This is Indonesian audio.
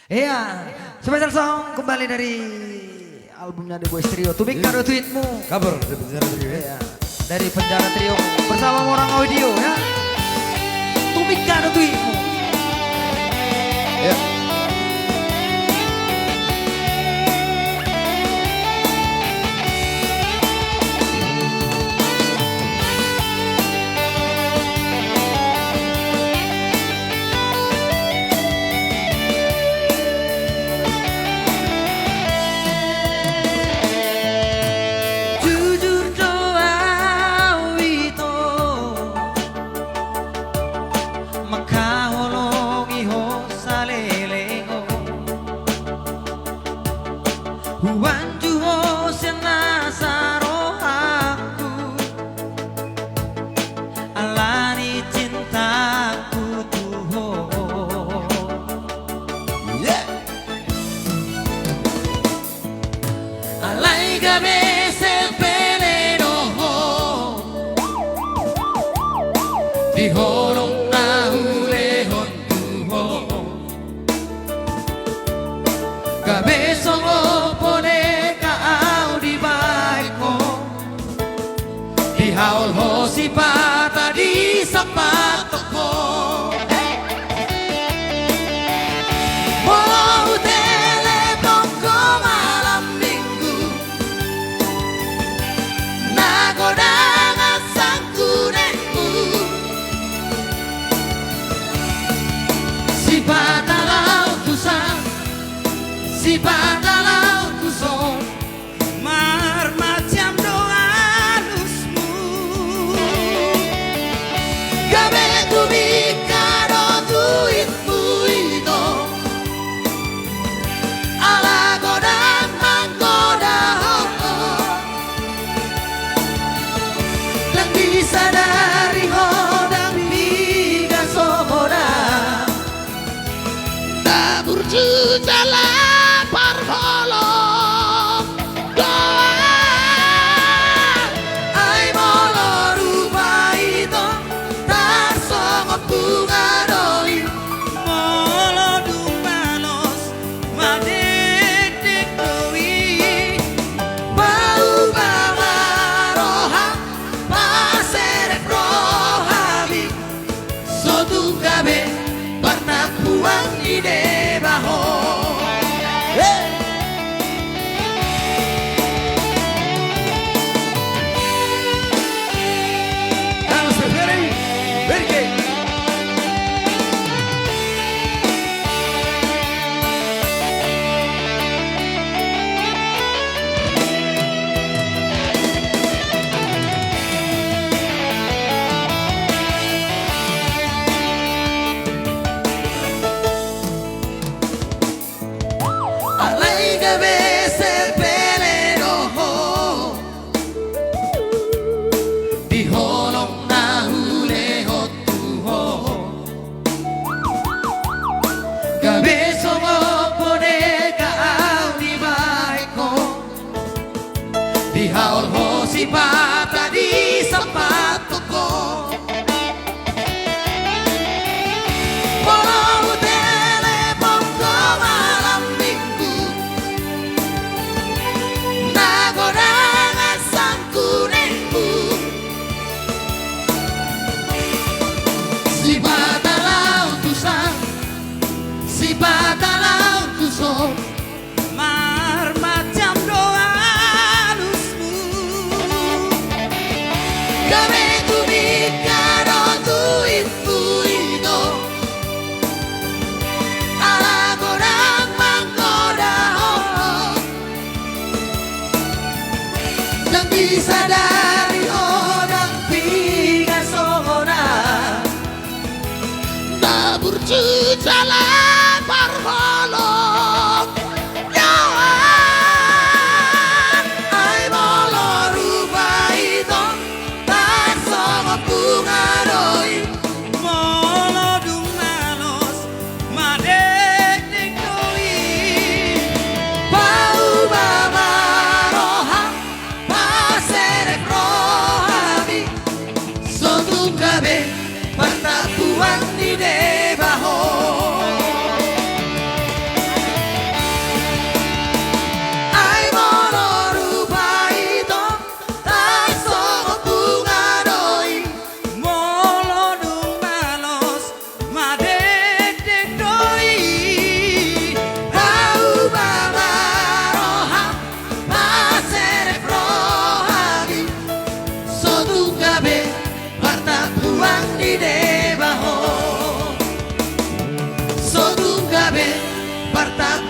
Iya, special song kembali dari albumnya The Boys Trio. Tubik kado tweetmu. Kabar dari penjara trio ya. Iya, dari penjara trio bersama orang audio ya. Tubik kado tweetmu. Ya. Wanjuho senasaro aku alani cintaku tuho alai gabe sepeleno di horong nahulehon tuho gabe songo haul hosi pata di sapato ko mau telepon ko malam minggu nagodangan sang kunengku si pata laut kusang si pata laut kusong mar macam doa sadari hodang biga sohoda da burju jala parholong doa ai molo rupa itu tak songot bunga doi molo dumanos madek doi bau bawa rohang gabe pernah puang di debaho di haul hosi pata di sapato ko mau telepon ko malam minggu nagodangan sang kunengku si pata laut kusang si pata laut kusong mar macam doa gabe kubikado tuit-tuito ala godang manggoda dan bisa dari odang piga sohoda na burju jalan parholong nyawan ai molo rupa itu bunga doi molo dumanos madek doi bau baba rohang paserek rohami sotung gabe pernah puang di debaho Tapi bertapa